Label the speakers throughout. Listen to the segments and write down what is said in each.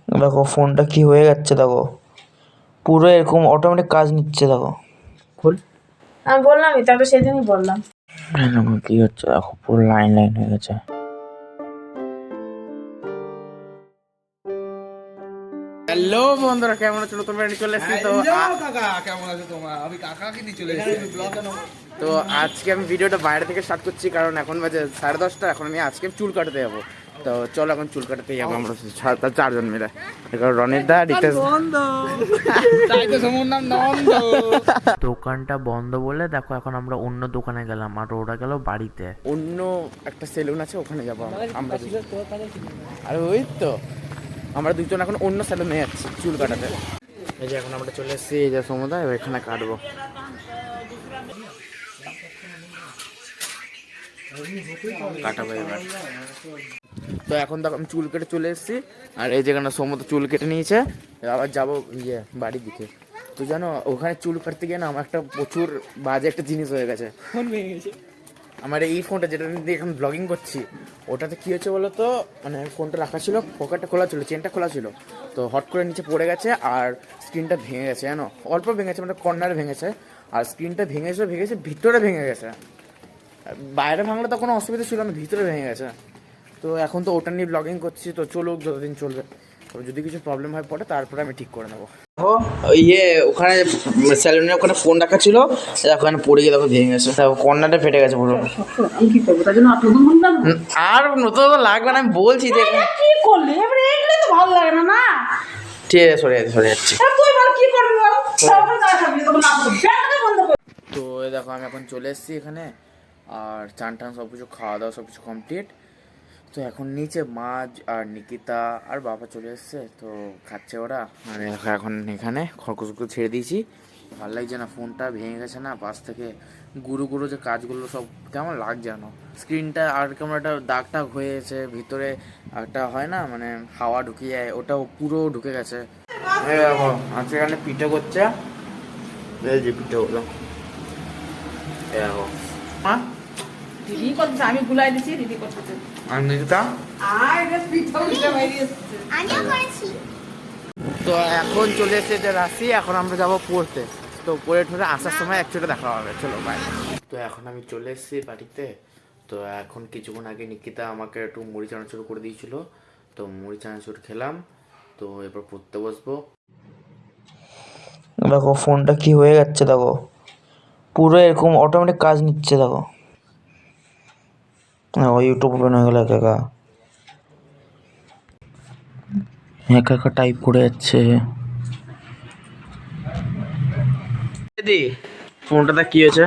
Speaker 1: দেখো ফোনটা কি হয়ে যাচ্ছে, দেখো পুরো এরকম অটোমেটিক কাজ নিচ্ছে। দেখো খোল,
Speaker 2: আমি বললামই তো, সেদিনই বললাম।
Speaker 1: কি হচ্ছে দেখো, পুরো লাইন লাইন হয়ে গেছে।
Speaker 3: হ্যালো বন্ধুরা, কেমন আছো? নতুন বাড়ি চলে এসেছি। তো
Speaker 4: কাকা কেমন আছো তোমরা? আমি কাকাকে নিয়ে চলে এসেছি।
Speaker 3: তো আজকে আমি ভিডিওটা বাইরে থেকে স্টার্ট করছি, কারণ এখন বাজে 10:30। এখন আমি আজকে চুল কাটাতে যাবো। তো চলো এখন চুল কাটাতে যাবো আমরা চারজন মিলে। রনির দা, রিতেশ।
Speaker 1: দোকানটা বন্ধ বলে দেখো এখন আমরা অন্য দোকানে গেলাম, আর ওরা গেল বাড়িতে।
Speaker 3: অন্য একটা সেলুন আছে, ওখানে যাবো আমরা। আরে ওই তো আমরা দুজন এখন অন্য সেলুনে যাচ্ছি চুল কাটাতে। এই যে এখন আমরা চলে এসেছি, এই যে সমুদায় ওইখানে কাটবো। কাটাবো এবার। তো এখন দেখো আমি চুল কেটে চলে এসেছি, আর এই যেখানে সমুদ্র চুল কেটে নিয়েছে। আবার যাবো বাড়ির দিকে। তো জানো, ওখানে চুল কাটতে গিয়ে না আমার একটা প্রচুর বাজে একটা জিনিস হয়ে গেছে। ফোন ভেঙে গেছে আমার। এই ফোনটা যেটা দিয়ে এখন ব্লগিং করছি, ওটাতে কী হয়েছে বলো তো, মানে ফোনটা রাখা ছিল, পকেটটা খোলা ছিল, চেনটা খোলা ছিল। তো হট করে নিচে পড়ে গেছে, আর স্ক্রিনটা ভেঙে গেছে। জানো, অল্প ভেঙেছে, মানে কর্নারে ভেঙেছে। আর স্ক্রিনটা ভেঙেছে ভিতরে ভেঙে গেছে। বাইরে ভাঙলে তো কোনো অসুবিধা ছিল না, ভিতরে ভেঙে গেছে। তো এখন তো ওটা নিয়ে ব্লগিং করছি, তো চলুক যতদিন চলবে। তবে যদি কিছু প্রবলেম হয় পড়ে, তারপরে আমি ঠিক করে নেবো।
Speaker 1: দেখো ওখানে স্যালুনের ওখানে ফোন রাখা ছিল, দেখো ওখানে পড়ে গিয়ে দেখো ভেঙে গেছে। দেখো কর্নারটা ফেটে গেছে পুরো।
Speaker 2: আমি কি করবো, তার জন্য আর নতুন ফোন দাম
Speaker 1: আর নতুন তো লাগবে না, আমি বলছি যে
Speaker 2: কি করলি এবারে? এগুলো তো ভালো লাগে না। না
Speaker 1: ঠিক আছে, সরে যাচ্ছি।
Speaker 2: তুই বল কি করবি, বল তখন না থাকবি, তখন না করবি, ব্যাগটা বন্ধ কর।
Speaker 3: তো এই দেখো আমি এখন চলে এসেছি এখানে, আর চান টান সব কিছু, খাওয়া দাওয়া সব কিছু কমপ্লিট। তো এখন নিচে মাছ আর নিকিতা আর বাবা চলে এসছে, তো খাচ্ছে ওরা। মানে এখন এখানে খরগোশগুলো ছেড়ে দিয়েছি। ভালো লাগছে না, ফোনটা ভেঙে গেছে না পাশ থেকে। গুঁড়ো গুঁড়ো যে কাজগুলো সব কেমন লাগছে জানো। স্ক্রিনটা আর কেমন একটা দাগ টাগ হয়ে গেছে, ভিতরে একটা হয় না মানে হাওয়া ঢুকে যায়, ওটাও পুরো ঢুকে গেছে। এই দেখো আজকে এখানে পিঠে করছে, এই যে পিঠে হলো। হ্যাঁ
Speaker 2: দিদি করছে, আমি গুলাই দিছি, দিদি করছে।
Speaker 3: আর নিকিতা তো এখন চলে এসেছে রাশি। এখন আমরা যাব পড়তে। তো পড়ে ঠরে আসার সময় একচুয়ালি দেখা হবে। চলো বাই। তো এখন আমি চলে এসেছি বাড়িতে। তো এখন কিছুক্ষণ আগে নিকিতা আমাকে একটু মুড়ি চানাচুর করে দিয়েছিল, তো মুড়ি চানাচুর খেলাম। তো এরপর পড়তে বসবো।
Speaker 1: দেখো ফোনটা কি হয়ে যাচ্ছে, দেখো পুরো এরকম অটোমেটিক কাজ নিচ্ছে। দেখো ইউটিউব ওপেন হয়ে গেল, একা একা একা টাইপ করে যাচ্ছে। দিদি ফোনটাতে কি হয়েছে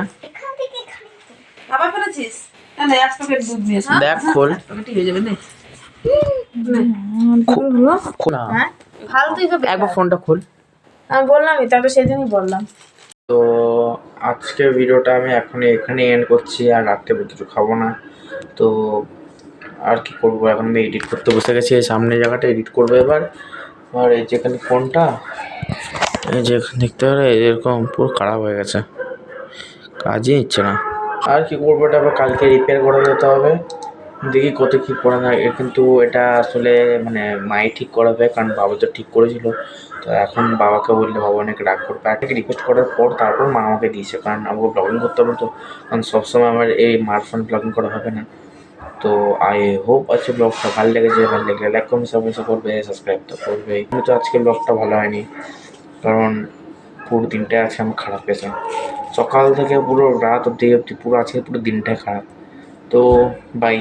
Speaker 2: আবার করেছিস? না, এক প্যাকেট দুধ দিয়েছে।
Speaker 1: দেখ, খোল।
Speaker 2: প্যাকেটই হয়ে যাবে না।
Speaker 1: খোল না,
Speaker 2: হ্যাঁ ফালতুই তো।
Speaker 1: একবার ফোনটা খোল।
Speaker 2: আমি বললামই তো, সেদিনই বললাম।
Speaker 1: তো আজকে ভিডিওটা আমি এখানে এন্ড করছি, আর রাত্রে কিছু খাবো না। তো আর কি করবো, এখন আমি এডিট করতে বসে গেছি। এই সামনে জায়গাটা এডিট করবো এবার। আর এই যেখানে ফোনটা, এই যে দেখতে পারে এরকম পুরো খারাপ হয়ে গেছে, কাজই নিচ্ছে না। আর কি করবো, এটা আবার কালকে রিপেয়ার করে দিতে হবে। দেখি কত কী করা যায়। কিন্তু এটা আসলে মানে মাই ঠিক করাবে, কারণ বাবা তো ঠিক করেছিল। তো এখন বাবাকে বললে বাবা অনেক রাগ করবে। আরেকটাকে রিকোয়েস্ট করার পর তারপর মা আমাকে দিয়েছে, কারণ আমাকে ব্লগিং করতে হবে। তো কারণ সবসময় আমার এই মার ফোন ব্লগিং করা হবে না। তো আই হোপ আজকে ব্লগটা ভালো লেগেছে। ভালো লাগলে লাইক কমেন্ট সাবস্ক্রাইব করবে, সাবস্ক্রাইব তো করবে। কিন্তু আজকে ব্লগটা ভালো হয়নি, কারণ পুরো দিনটাই আছে আমার খারাপ গেছে। সকাল থেকে পুরো রাত অবধি পুরো আজকে পুরো দিনটাই খারাপ। তো বাই।